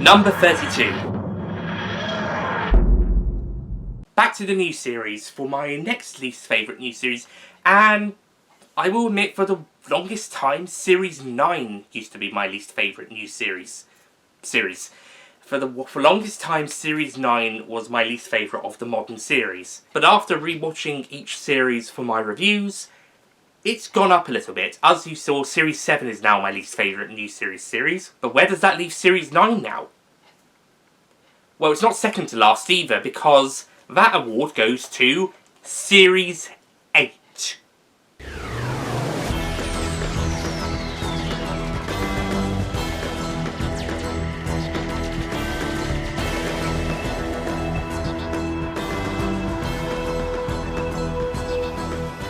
Number 32. Back to the new series for my next least favourite new series, and I will admit for the longest time, Series 9 used to be my least favourite new series. For the longest time, Series 9 was my least favourite of the modern series. But after rewatching each series for my reviews, it's gone up a little bit. As you saw, Series 7 is now my least favourite new series. But where does that leave Series 9 now? Well, it's not second to last either, because that award goes to Series 8.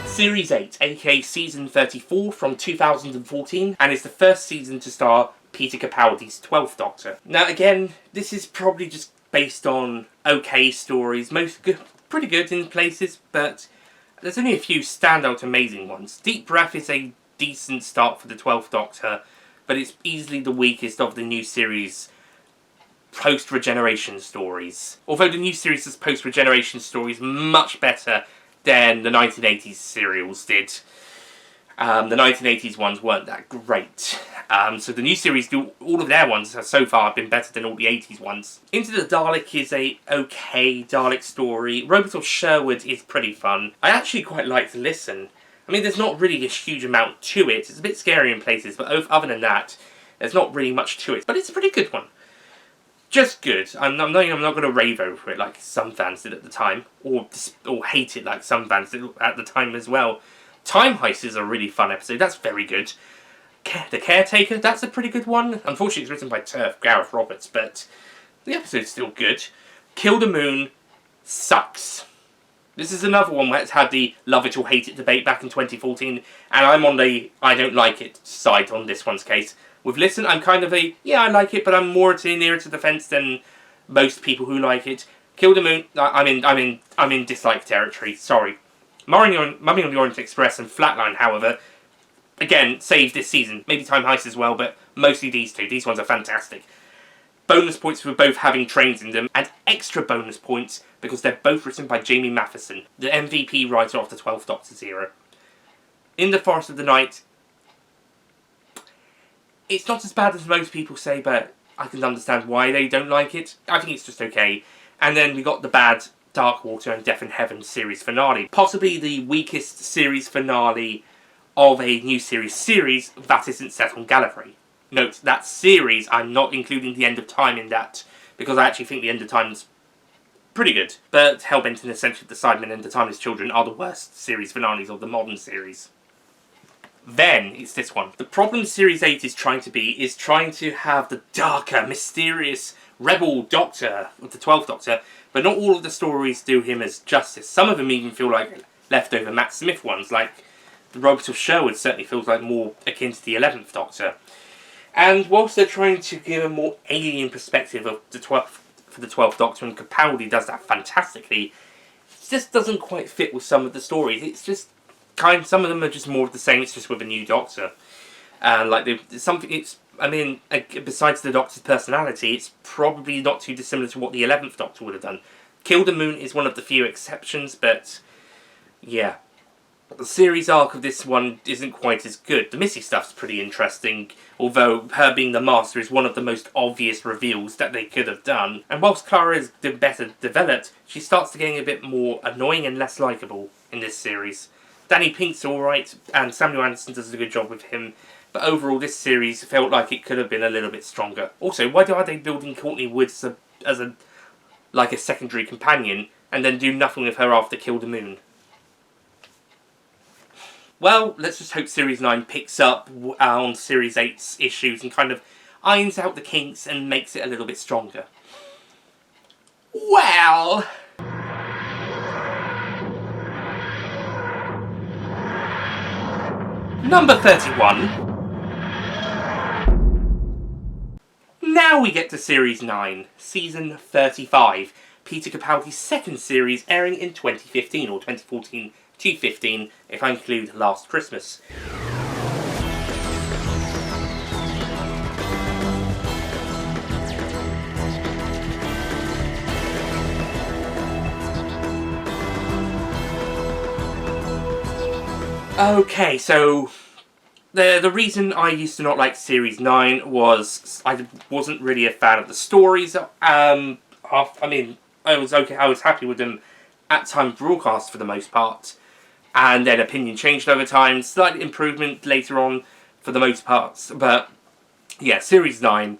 Series 8, aka Season 34 from 2014, and is the first season to star Peter Capaldi's 12th Doctor. Now again, this is probably just based on okay stories, pretty good in places, but there's only a few standout amazing ones. Deep Breath is a decent start for the 12th Doctor, but it's easily the weakest of the new series' post-regeneration stories. Although the new series' post-regeneration stories much better than the 1980s serials did. The 1980s ones weren't that great. So the new series, all of their ones have so far been better than all the 80s ones. Into the Dalek is a okay Dalek story. Robert of Sherwood is pretty fun. I actually quite like to listen. I mean, there's not really a huge amount to it. It's a bit scary in places, but other than that, there's not really much to it. But it's a pretty good one. Just good. I'm not going to rave over it like some fans did at the time, or hate it like some fans did at the time as well. Time Heist is a really fun episode. That's very good. The Caretaker, that's a pretty good one. Unfortunately, it's written by Gareth Roberts, but the episode's still good. Kill the Moon sucks. This is another one where it's had the love it or hate it debate back in 2014, and I'm on the I don't like it side on this one's case. With Listen, I'm kind of yeah, I like it, but I'm nearer to the fence than most people who like it. Kill the Moon, I'm in dislike territory. Sorry. Mummy on the Orient Express and Flatline, however, again, saved this season. Maybe Time Heist as well, but mostly these two. These ones are fantastic. Bonus points for both having trains in them, and extra bonus points because they're both written by Jamie Matheson, the MVP writer of the 12th Doctor's era. In the Forest of the Night, it's not as bad as most people say, but I can understand why they don't like it. I think it's just okay. And then we got the bad Darkwater and Death in Heaven series finale. Possibly the weakest series finale of a new series that isn't set on Gallifrey. Note, that series, I'm not including the End of Time in that, because I actually think the End of Time is pretty good. But Hellbent and Essentially the Cybermen and The Timeless Children are the worst series finales of the modern series. Then, it's this one. The problem Series 8 is trying to have the darker, mysterious, rebel Doctor, with the 12th Doctor, but not all of the stories do him as justice. Some of them even feel like leftover Matt Smith ones, like the Robert of Sherwood certainly feels like more akin to the 11th Doctor. And whilst they're trying to give a more alien perspective of the 12th Doctor, and Capaldi does that fantastically, it just doesn't quite fit with some of the stories. It's just some of them are just more of the same, it's just with a new Doctor. Besides the Doctor's personality, it's probably not too dissimilar to what the 11th Doctor would have done. Kill the Moon is one of the few exceptions, but yeah. The series arc of this one isn't quite as good. The Missy stuff's pretty interesting, although her being the Master is one of the most obvious reveals that they could have done. And whilst Clara is better developed, she starts to getting a bit more annoying and less likeable in this series. Danny Pink's alright, and Samuel Anderson does a good job with him, but overall this series felt like it could have been a little bit stronger. Also, why are they building Courtney Woods as a secondary companion, and then do nothing with her after Kill the Moon? Well, let's just hope Series 9 picks up on Series 8's issues and kind of irons out the kinks and makes it a little bit stronger. Well... Number 31. Now we get to Series 9, Season 35. Peter Capaldi's second series, airing in 2015, or 2014 to 15, if I include Last Christmas. Okay, so the reason I used to not like Series 9 was I wasn't really a fan of the stories. I was happy with them at time broadcast for the most part, and then opinion changed over time. Slight improvement later on for the most part, but yeah, Series 9.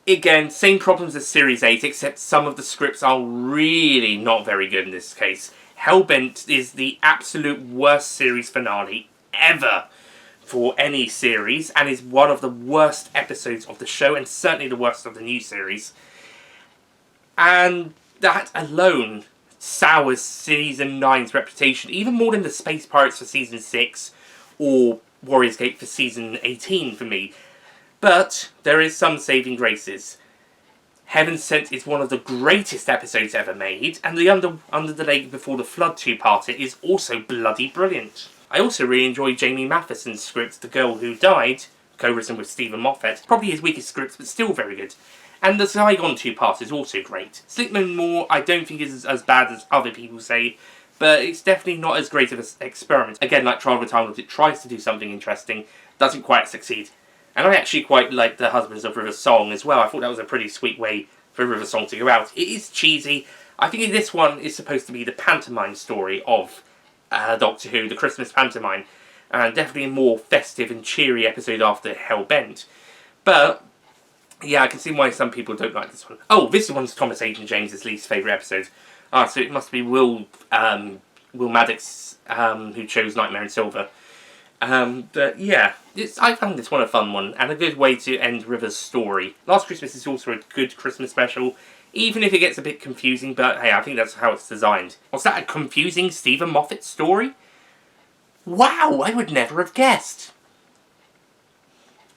Again, same problems as Series 8, except some of the scripts are really not very good in this case. Hellbent is the absolute worst series finale ever for any series, and is one of the worst episodes of the show, and certainly the worst of the new series. And that alone sours Season 9's reputation, even more than the Space Pirates for Season 6, or Warriors Gate for Season 18 for me. But there is some saving graces. Heaven Sent is one of the greatest episodes ever made, and the Under the Lake Before the Flood two-parter is also bloody brilliant. I also really enjoy Jamie Matheson's script, The Girl Who Died, co-written with Stephen Moffat. Probably his weakest script, but still very good. And the Zygon two-part is also great. Slickman Moore I don't think is as bad as other people say, but it's definitely not as great of an experiment. Again, like Trial of the Time Lords, it tries to do something interesting, doesn't quite succeed. And I actually quite like The Husbands of River Song as well. I thought that was a pretty sweet way for River Song to go out. It is cheesy. I think this one is supposed to be the pantomime story of Doctor Who, the Christmas pantomime. And definitely a more festive and cheery episode after Hellbent. But yeah, I can see why some people don't like this one. Oh, this one's Thomas Hayden James's least favourite episode. So it must be Will Maddox who chose Nightmare in Silver. But yeah, I found this one a fun one, and a good way to end River's story. Last Christmas is also a good Christmas special, even if it gets a bit confusing, but hey, I think that's how it's designed. Was that a confusing Stephen Moffat story? Wow, I would never have guessed!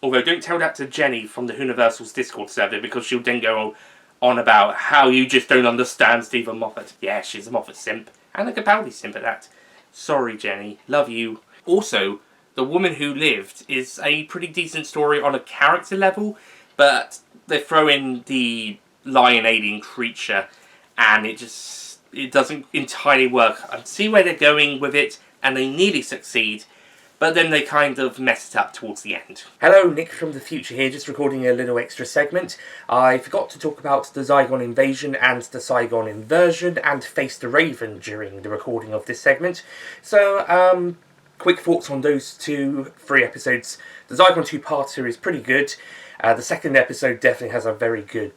Although, don't tell that to Jenny from the Universal's Discord server, because she'll then go on about how you just don't understand Stephen Moffat. Yeah, she's a Moffat simp, and a Capaldi simp at that. Sorry, Jenny. Love you. Also, The Woman Who Lived is a pretty decent story on a character level, but they throw in the lion alien creature, and it doesn't entirely work. I see where they're going with it, and they nearly succeed, but then they kind of mess it up towards the end. Hello, Nick from the future here, just recording a little extra segment. I forgot to talk about the Zygon Invasion and the Zygon Inversion and Face the Raven during the recording of this segment. So, quick thoughts on those 3 episodes. The Zygon two-parter is pretty good. The second episode definitely has a very good,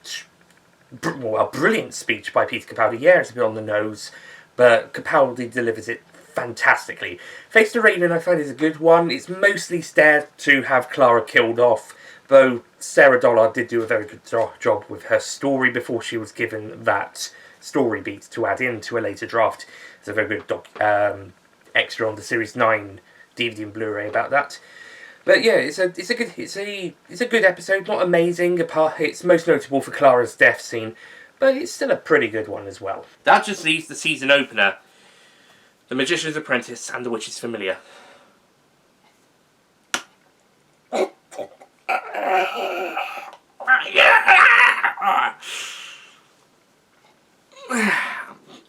brilliant speech by Peter Capaldi. Yeah, it's a bit on the nose, but Capaldi delivers it fantastically. Face the Raven I find is a good one. It's mostly there to have Clara killed off, though Sarah Dollard did do a very good job with her story before she was given that story beat to add into a later draft. It's a very good extra on the Series 9 DVD and Blu-ray about that. But yeah, it's a good episode. Not amazing. It's most notable for Clara's death scene, but it's still a pretty good one as well. That just leaves the season opener, The Magician's Apprentice and The Witch's Familiar.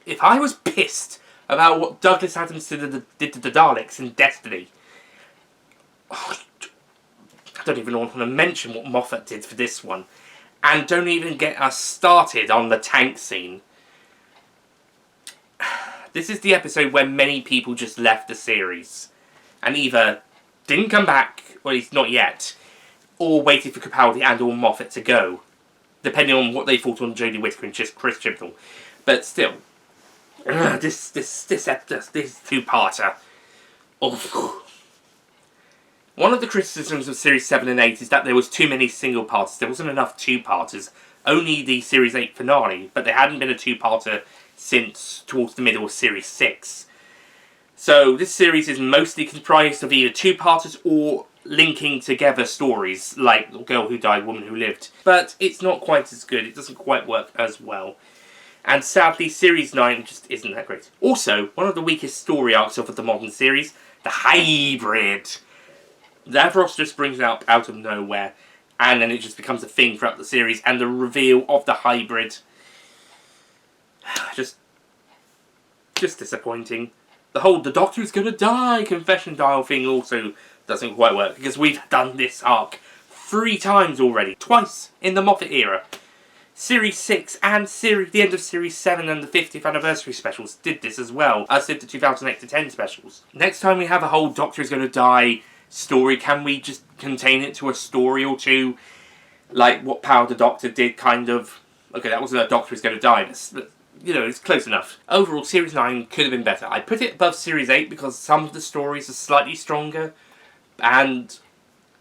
If I was pissed about what Douglas Adams did to the Daleks in Destiny, I don't even want to mention what Moffat did for this one. And don't even get us started on the tank scene. This is the episode where many people just left the series and either didn't come back, or at least not yet, or waited for Capaldi and or Moffat to go, depending on what they thought on Jodie Whittaker and just Chris Chibnall. But still, this two-parter. Oh. One of the criticisms of Series 7 and 8 is that there was too many single-parters. There wasn't enough two-parters. Only the Series 8 finale, but there hadn't been a two-parter since towards the middle of Series 6. So this series is mostly comprised of either two-parters or linking together stories, like Girl Who Died, Woman Who Lived. But it's not quite as good. It doesn't quite work as well. And sadly, Series 9 just isn't that great. Also, one of the weakest story arcs of the modern series, the Hybrid. Davros just brings it up out of nowhere, and then it just becomes a thing throughout the series, and the reveal of the Hybrid, just disappointing. The whole "the Doctor is gonna die" confession dial thing also doesn't quite work, because we've done this arc 3 times already, twice in the Moffat era. Series 6 and the end of Series 7 and the 50th anniversary specials did this as well, as did the 2008 to 10 specials. Next time we have a whole Doctor is gonna die story, can we just contain it to a story or two, like what Power the Doctor did, kind of? Okay, that wasn't a Doctor is going to die, but, you know, it's close enough. Overall, Series 9 could have been better. I put it above Series 8 because some of the stories are slightly stronger, and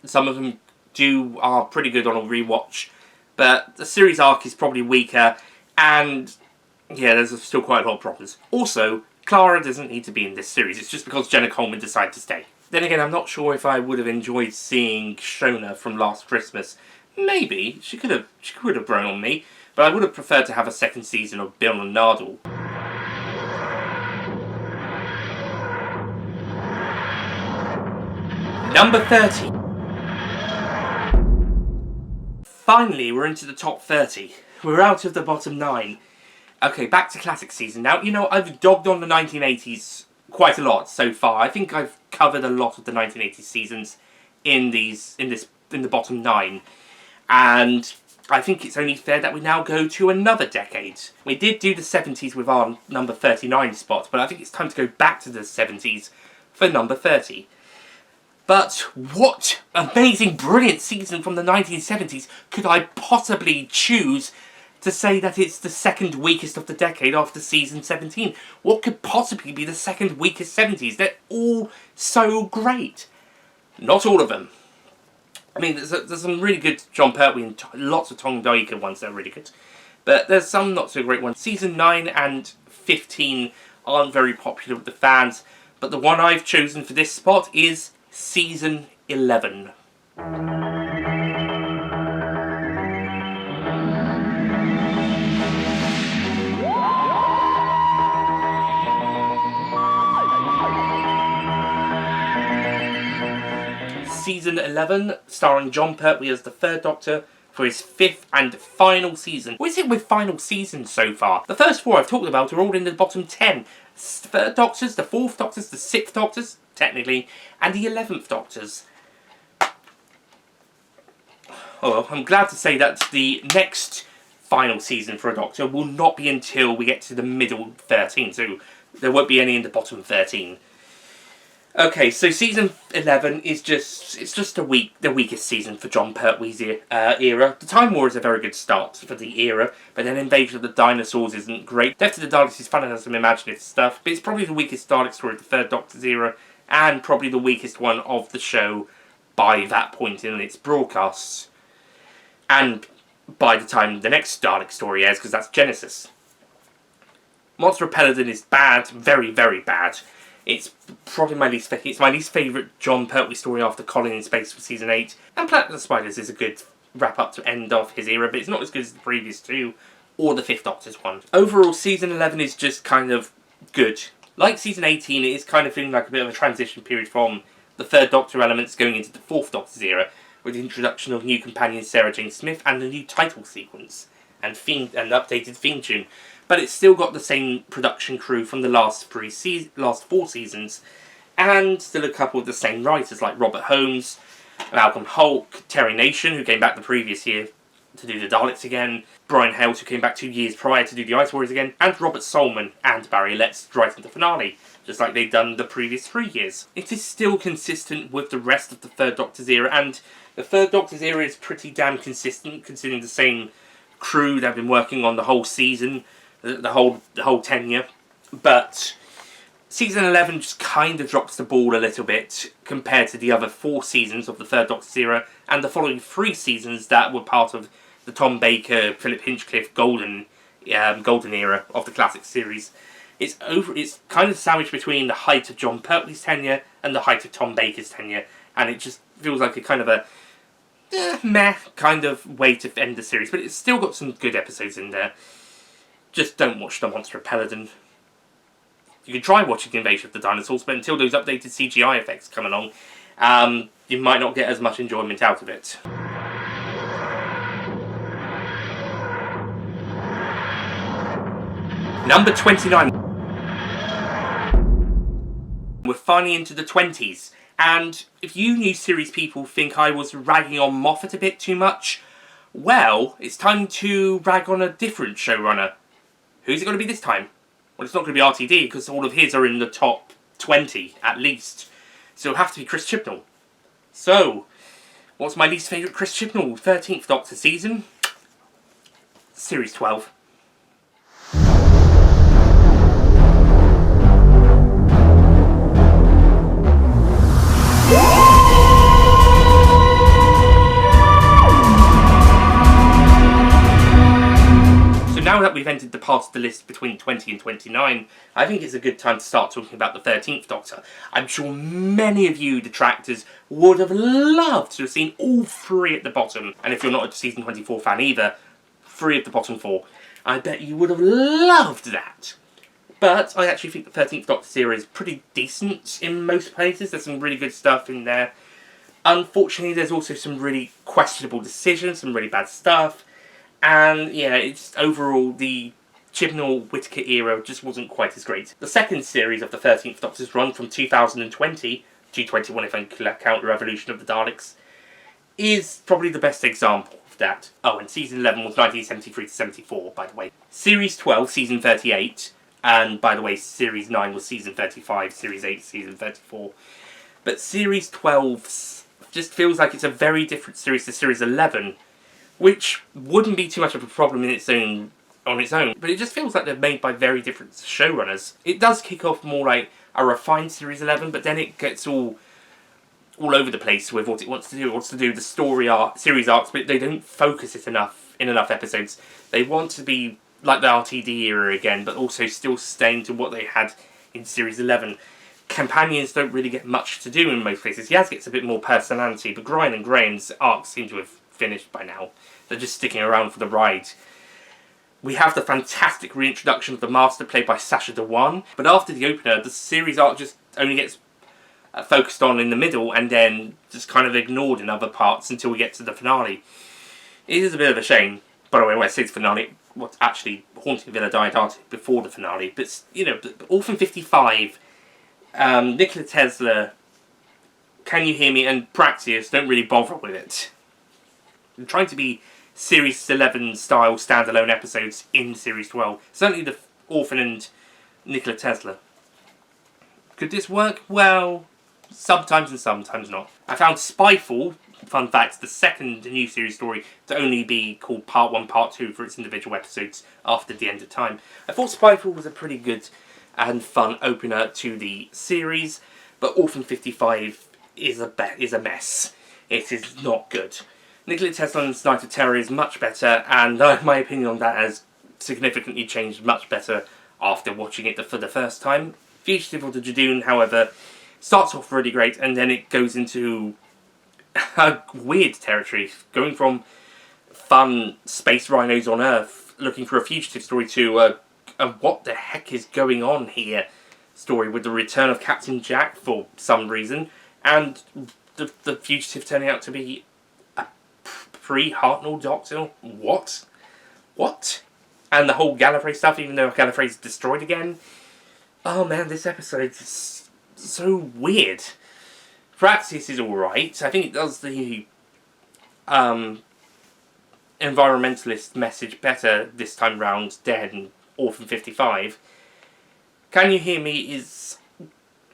some of them are pretty good on a rewatch, but the series arc is probably weaker, and yeah, there's still quite a lot of problems. Also, Clara doesn't need to be in this series, it's just because Jenna Coleman decided to stay. Then again, I'm not sure if I would have enjoyed seeing Shona from Last Christmas. Maybe. She could have grown on me, but I would have preferred to have a second season of Bill and Nardole. Number 30. Finally, we're into the top 30. We're out of the bottom 9. Okay, back to classic season. Now, you know, I've dogged on the 1980s quite a lot so far. I think I've covered a lot of the 1980s seasons in the bottom 9, and I think it's only fair that we now go to another decade. We did do the 70s with our number 39 spot, but I think it's time to go back to the 70s for number 30. But what amazing, brilliant season from the 1970s could I possibly choose to say that it's the second weakest of the decade after season 17? What could possibly be the second weakest 70s? They're all so great. Not all of them. I mean, there's some really good Jon Pertwee and lots of Tom Baker ones that are really good. But there's some not so great ones. Season 9 and 15 aren't very popular with the fans, but the one I've chosen for this spot is Season 11. Season 11, starring Jon Pertwee as the Third Doctor for his 5th and final season. What is it with final seasons so far? The first 4 I've talked about are all in the bottom 10. Third Doctors, the 4th Doctors, the 6th Doctors, technically, and the 11th Doctors. Oh well, I'm glad to say that the next final season for a Doctor will not be until we get to the middle 13, so there won't be any in the bottom 13. Okay, so season 11 is just the weakest season for Jon Pertwee's era. The Time War is a very good start for the era, but then Invasion of the Dinosaurs isn't great. Death of the Daleks is fun and has some imaginative stuff, but it's probably the weakest Dalek story of the Third Doctor's era, and probably the weakest one of the show by that point in its broadcasts. And by the time the next Dalek story airs, because that's Genesis. Monster of Peladon is bad, very, very bad. It's probably my least favourite Jon Pertwee story after Colin in Space for Season 8. And Planet of the Spiders is a good wrap-up to end off his era, but it's not as good as the previous 2, or the 5th Doctor's one. Overall, Season 11 is just kind of good. Like Season 18, it is kind of feeling like a bit of a transition period from the Third Doctor elements going into the 4th Doctor's era, with the introduction of new companion Sarah Jane Smith and a new title sequence, and updated theme tune. But it's still got the same production crew from the last 4 seasons, and still a couple of the same writers like Robert Holmes, Malcolm Hulke, Terry Nation, who came back the previous year to do the Daleks again, Brian Hales, who came back 2 years prior to do the Ice Warriors again, and Robert Solman and Barry Letts writing the finale, just like they'd done the previous 3 years. It is still consistent with the rest of the Third Doctor's era, and the Third Doctor's era is pretty damn consistent, considering the same crew that have been working on the whole season, the whole tenure. But Season 11 just kind of drops the ball a little bit compared to the other 4 seasons of the Third Doctor's era and the following 3 seasons that were part of the Tom Baker, Philip Hinchcliffe golden era of the classic series. It's kind of sandwiched between the height of John Pertwee's tenure and the height of Tom Baker's tenure, and it just feels like a kind of a meh kind of way to end the series, but it's still got some good episodes in there. Just don't watch The Monster of Peladon. You can try watching The Invasion of the Dinosaurs, but until those updated CGI effects come along, you might not get as much enjoyment out of it. Number 29. We're finally into the 20s, and if you new series people think I was ragging on Moffat a bit too much, well, it's time to rag on a different showrunner. Who's it going to be this time? Well, it's not going to be RTD, because all of his are in the top 20, at least. So it'll have to be Chris Chibnall. So, what's my least favourite Chris Chibnall 13th Doctor season? Series 12. Now that we've entered the part of the list between 20 and 29, I think it's a good time to start talking about the 13th Doctor. I'm sure many of you detractors would have loved to have seen all 3 at the bottom, and if you're not a season 24 fan either, 3 of the bottom 4. I bet you would have loved that. But I actually think the 13th Doctor series is pretty decent in most places. There's some really good stuff in there. Unfortunately, there's also some really questionable decisions, some really bad stuff. And yeah, it's overall the Chibnall-Whittaker era just wasn't quite as great. The second series of the 13th Doctor's run from 2020 to 21 if I count the Revolution of the Daleks is probably the best example of that. Oh, and season 11 was 1973 to 74, by the way. Series 12, season 38, and by the way, series 9 was season 35, series 8, season 34. But series 12 just feels like it's a very different series to series 11. Which wouldn't be too much of a problem on its own, but it just feels like they're made by very different showrunners. It does kick off more like a refined Series 11, but then it gets all over the place with what it wants to do. It wants to do the series arcs, but they don't focus it enough in enough episodes. They want to be like the RTD era again, but also still staying to what they had in Series 11. Companions don't really get much to do in most places. Yaz gets a bit more personality, but Grian and Graham's arcs seem to have finished by now. They're just sticking around for the ride. We have the fantastic reintroduction of the Master played by Sacha Dhawan, but after the opener, the series arc just only gets focused on in the middle and then just kind of ignored in other parts until we get to the finale. It is a bit of a shame. By the way, when I say the finale, what's actually Haunting Villa Diodati before the finale, but you know, Orphan 55, Nikola Tesla, Can You Hear Me, and Praxeus don't really bother with it. They're trying to be Series 11 style standalone episodes in Series 12. Certainly the Orphan and Nikola Tesla. Could this work? Well, sometimes and sometimes not. I found Spyfall, fun fact, the second new series story to only be called Part 1, Part 2 for its individual episodes after the end of time. I thought Spyfall was a pretty good and fun opener to the series, but Orphan 55 is a mess. It is not good. Nikola Tesla's Night of Terror is much better, and my opinion on that has significantly changed much better after watching it for the first time. Fugitive of the Judoon, however, starts off really great, and then it goes into a weird territory, going from fun space rhinos on Earth looking for a fugitive story to a what the heck is going on here story with the return of Captain Jack for some reason, and the fugitive turning out to be pre-Hartnell Doctor? What? And the whole Gallifrey stuff, even though Gallifrey's destroyed again? Oh man, this episode is so weird. Praxis is alright. I think it does the environmentalist message better this time round than Orphan 55. Can You Hear Me is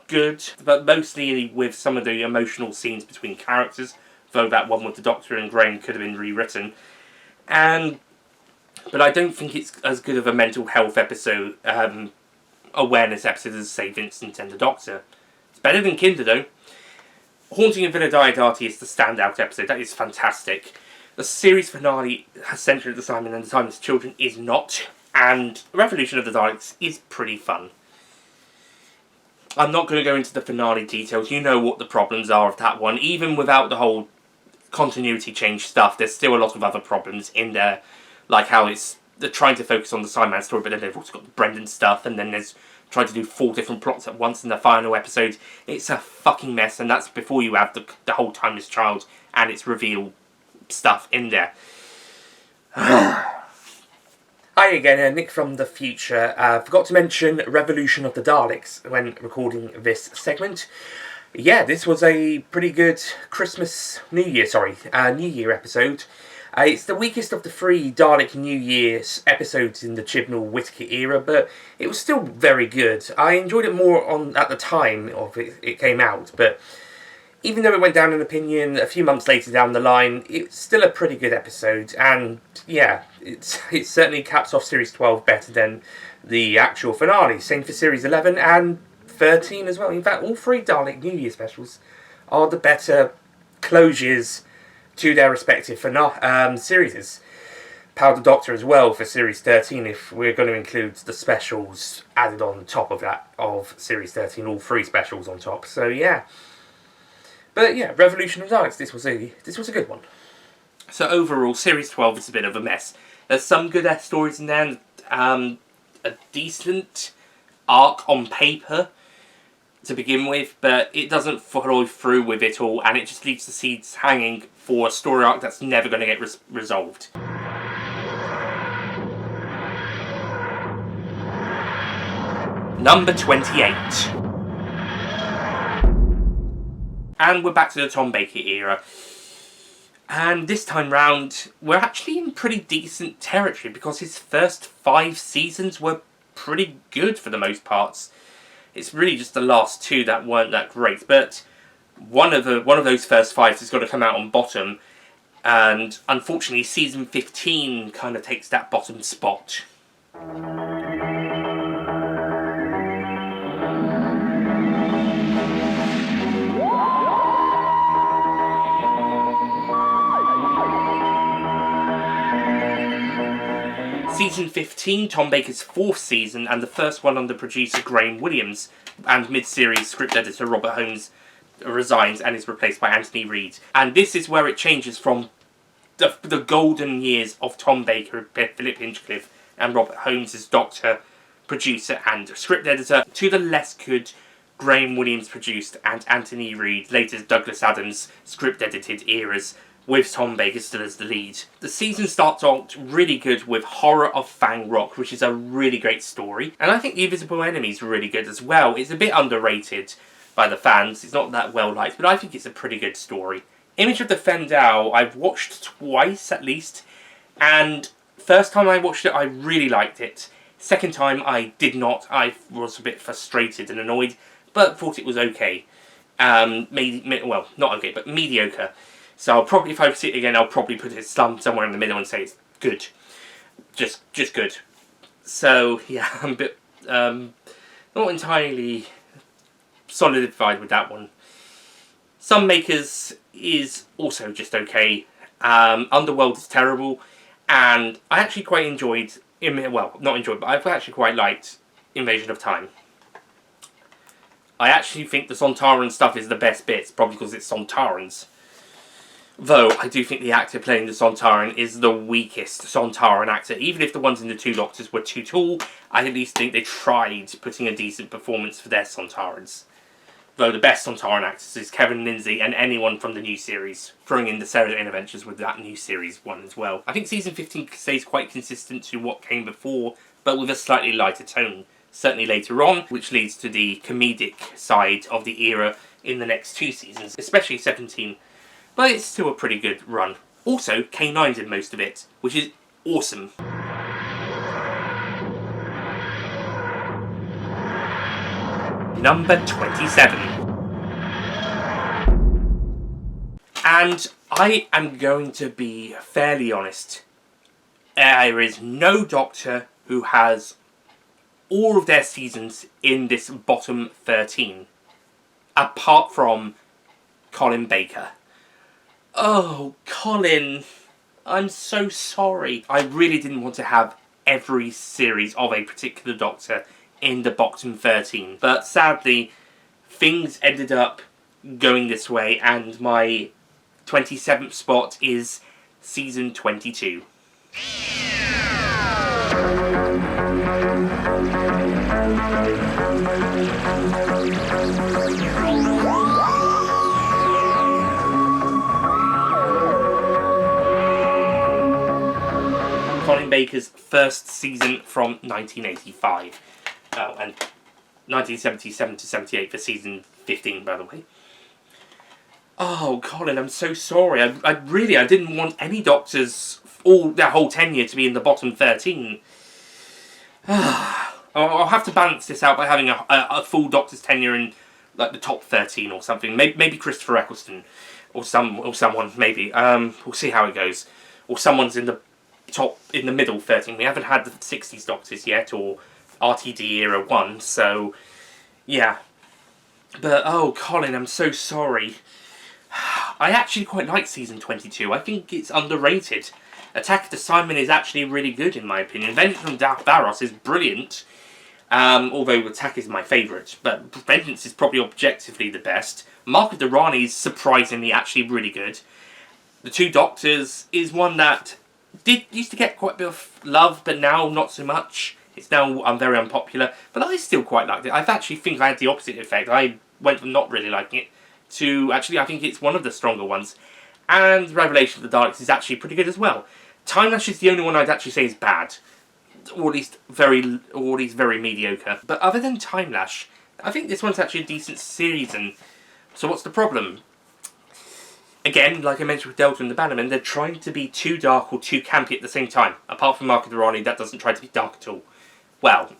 good, but mostly with some of the emotional scenes between characters, though that one with the Doctor and Graham could have been rewritten. But I don't think it's as good of a mental health episode awareness episode as St. Vincent and the Doctor. It's better than Kinder, though. Haunting of Villa Diodati is the standout episode. That is fantastic. The series finale has Century of the Simon and the Timeless Children is not. And Revolution of the Daleks is pretty fun. I'm not going to go into the finale details. You know what the problems are of that one. Even without the whole continuity change stuff, there's still a lot of other problems in there. Like how they're trying to focus on the Simon story, but then they've also got the Brendan stuff, and then there's trying to do 4 different plots at once in the final episode. It's a fucking mess, and that's before you have the whole Timeless Child and its reveal stuff in there. Hi again, Nick from the future. Forgot to mention Revolution of the Daleks when recording this segment. Yeah, this was a pretty good New Year episode. It's the weakest of the 3 Dalek New Year's episodes in the Chibnall Whittaker era, but it was still very good. I enjoyed it more at the time of it came out, but even though it went down in opinion a few months later down the line, it's still a pretty good episode, and yeah, it certainly caps off Series 12 better than the actual finale. Same for Series 11 and 13 as well. In fact, all 3 Dalek New Year specials are the better closures to their respective series. Powder Doctor as well for Series 13, if we're going to include the specials added on top of that, of Series 13, all 3 specials on top. So yeah. But yeah, Revolution of Daleks, this was a good one. So overall, Series 12 is a bit of a mess. There's some good stories in there, a decent arc on paper to begin with, but it doesn't follow through with it all, and it just leaves the seeds hanging for a story arc that's never going to get resolved. Number 28. And we're back to the Tom Baker era. And this time round, we're actually in pretty decent territory because his first 5 seasons were pretty good for the most parts. It's really just the last 2 that weren't that great, but one of those first 5 has got to come out on bottom, and unfortunately season 15 kind of takes that bottom spot. Season 15, Tom Baker's 4th season, and the first one under producer Graham Williams, and mid-series script editor Robert Holmes resigns and is replaced by Anthony Reed. And this is where it changes from the golden years of Tom Baker, Philip Hinchcliffe, and Robert Holmes as Doctor, producer and script editor, to the less good Graham Williams produced and Anthony Reed, later Douglas Adams, script edited eras, with Tom Baker still as the lead. The season starts out really good with Horror of Fang Rock, which is a really great story. And I think The Invisible Enemy is really good as well. It's a bit underrated by the fans. It's not that well liked, but I think it's a pretty good story. Image of the Fendal, I've watched twice at least. And first time I watched it, I really liked it. Second time, I did not. I was a bit frustrated and annoyed, but thought it was okay. Well, not okay, but mediocre. So I'll probably, if I see it again, I'll probably put it somewhere in the middle and say it's good. Just good. So, yeah, I'm a bit, not entirely solidified with that one. Sunmakers is also just okay. Underworld is terrible. And I actually quite enjoyed, well, not enjoyed, but I've actually quite liked Invasion of Time. I actually think the Sontaran stuff is the best bits, probably because it's Sontarans. Though, I do think the actor playing the Sontaran is the weakest Sontaran actor. Even if the ones in the 2 Doctors were too tall, I at least think they tried putting a decent performance for their Sontarans. Though the best Sontaran actors is Kevin Lindsay and anyone from the new series, throwing in the Sarah Jane Adventures with that new series one as well. I think season 15 stays quite consistent to what came before, but with a slightly lighter tone. Certainly later on, which leads to the comedic side of the era in the next 2 seasons, especially 17. But it's still a pretty good run. Also, K9's in most of it, which is awesome. Number 27. And I am going to be fairly honest. There is no Doctor who has all of their seasons in this bottom 13, apart from Colin Baker. Oh, Colin, I'm so sorry. I really didn't want to have every series of a particular Doctor in the bottom 13, but sadly, things ended up going this way, and my 27th spot is season 22. Colin Baker's first season from 1985. And 1977 to 78 for season 15, by the way. Oh, Colin, I'm so sorry. I didn't want any Doctors, their whole tenure, to be in the bottom 13. I'll have to balance this out by having a full Doctor's tenure in like the top 13 or something. Maybe Christopher Eccleston or someone, maybe. We'll see how it goes. Or someone's in the middle 13. We haven't had the 60s Doctors yet, or RTD era 1, so yeah. But oh, Colin, I'm so sorry. I actually quite like season 22. I think it's underrated. Attack of the Cybermen is actually really good, in my opinion. Vengeance from Varos is brilliant, although Attack is my favourite. But Vengeance is probably objectively the best. Mark of the Rani is surprisingly actually really good. The Two Doctors is one that used to get quite a bit of love, but now not so much. It's now very unpopular, but I still quite liked it. I actually think I had the opposite effect. I went from not really liking it to actually I think it's one of the stronger ones. And Revelation of the Daleks is actually pretty good as well. Time Lash is the only one I'd actually say is bad, or at least very mediocre. But other than Time Lash, I think this one's actually a decent series. And so what's the problem? Again, like I mentioned with Delta and the Bannermen, they're trying to be too dark or too campy at the same time. Apart from Mark of the Rani, that doesn't try to be dark at all. Well,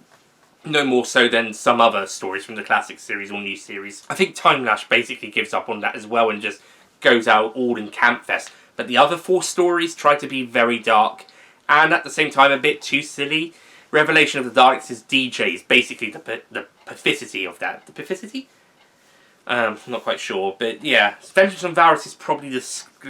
no more so than some other stories from the classic series or new series. I think Time Lash basically gives up on that as well and just goes out all in camp fest. But the other 4 stories try to be very dark and at the same time a bit too silly. Revelation of the Daleks is DJ, is basically the pathicity of that. The pathicity? Not quite sure, but yeah. Vengeance on Varos is probably the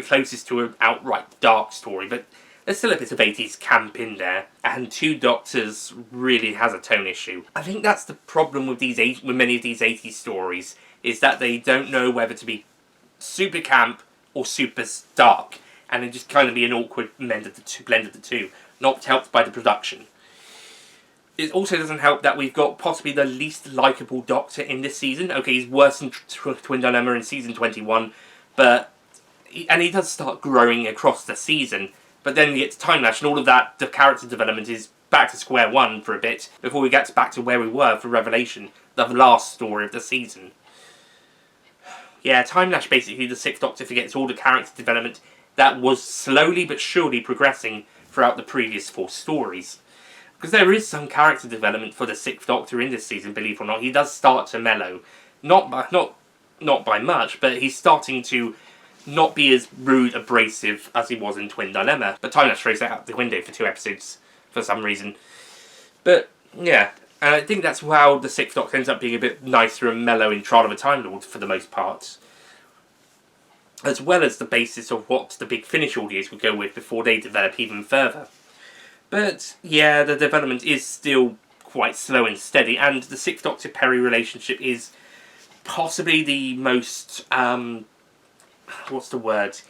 closest to an outright dark story, but there's still a bit of 80s camp in there, and Two Doctors really has a tone issue. I think that's the problem with many of these 80s stories, is that they don't know whether to be super camp or super dark, and it just kind of be an awkward blend of the two, not helped by the production. It also doesn't help that we've got possibly the least likeable Doctor in this season. Okay, he's worse than Twin Dilemma in season 21, but he does start growing across the season. But then we get to Time Lash, and all of that, the character development is back to square one for a bit before we get back to where we were for Revelation, the last story of the season. Yeah, Time Lash, basically the 6th Doctor forgets all the character development that was slowly but surely progressing throughout the previous 4 stories. Because there is some character development for the 6th Doctor in this season, believe it or not. He does start to mellow. Not by much, but he's starting to not be as rude, abrasive as he was in Twin Dilemma. But Time Lash throws that out the window for 2 episodes, for some reason. But, yeah. And I think that's how the 6th Doctor ends up being a bit nicer and mellow in Trial of a Time Lord, for the most part. As well as the basis of what the Big Finish audience would go with before they develop even further. But, yeah, the development is still quite slow and steady, and the 6th Doctor Perry relationship is possibly the most, what's the word?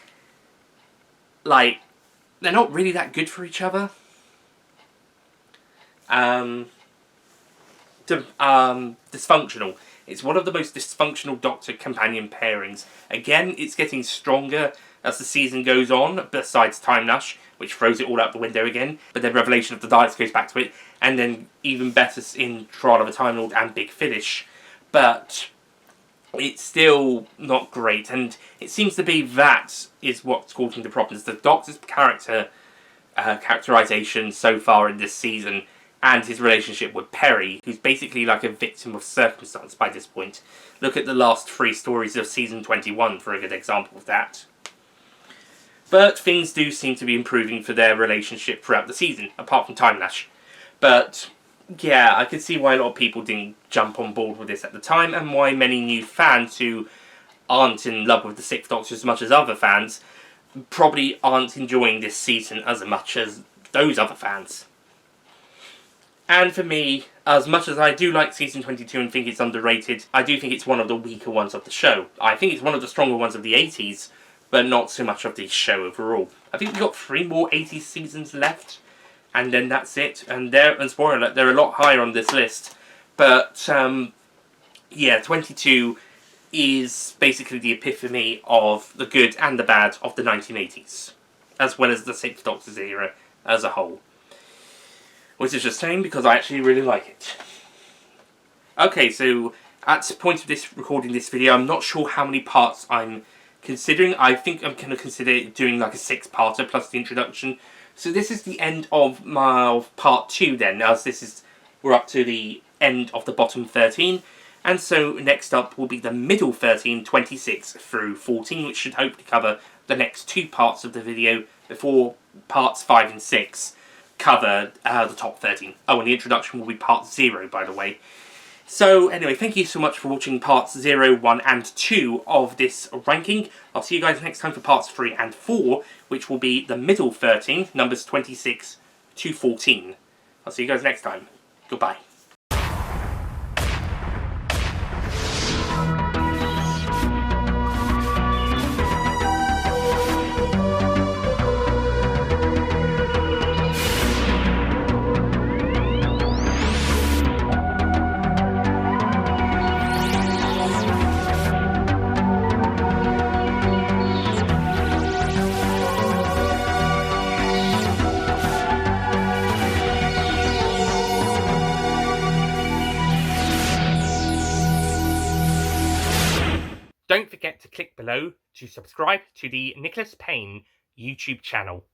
Like, they're not really that good for each other. Dysfunctional. It's one of the most dysfunctional Doctor-companion pairings. Again, it's getting stronger as the season goes on, besides Time Lash, which throws it all out the window again. But then Revelation of the Daleks goes back to it, and then even better in Trial of a Time Lord and Big Finish. But it's still not great, and it seems to be that is what's causing the problems. The Doctor's characterization so far in this season, and his relationship with Perry, who's basically like a victim of circumstance by this point. Look at the last 3 stories of season 21 for a good example of that. But things do seem to be improving for their relationship throughout the season, apart from Time Lash. But yeah, I could see why a lot of people didn't jump on board with this at the time, and why many new fans who aren't in love with the Sixth Doctor as much as other fans probably aren't enjoying this season as much as those other fans. And for me, as much as I do like season 22 and think it's underrated, I do think it's one of the weaker ones of the show. I think it's one of the stronger ones of the 80s, but not so much of the show overall. I think we've got 3 more 80s seasons left, and then that's it. And spoiler alert, they're a lot higher on this list. But, yeah, 22 is basically the epiphany of the good and the bad of the 1980s, as well as the Sixth Doctor's era as a whole. Which is just saying because I actually really like it. Okay, so at the point of this recording this video, I'm not sure how many parts I'm considering. I think I'm going to consider doing like a 6-parter plus the introduction. So this is the end of my part 2 then, as we're up to the end of the bottom 13. And so next up will be the middle 13, 26 through 14, which should hopefully cover the next 2 parts of the video before parts 5 and 6 cover the top 13. Oh, and the introduction will be part 0, by the way. So, anyway, thank you so much for watching parts 0, 1 and 2 of this ranking. I'll see you guys next time for parts 3 and 4, which will be the middle 13, numbers 26 to 14. I'll see you guys next time. Goodbye. Don't forget to click below to subscribe to the Nicholas Payne YouTube channel.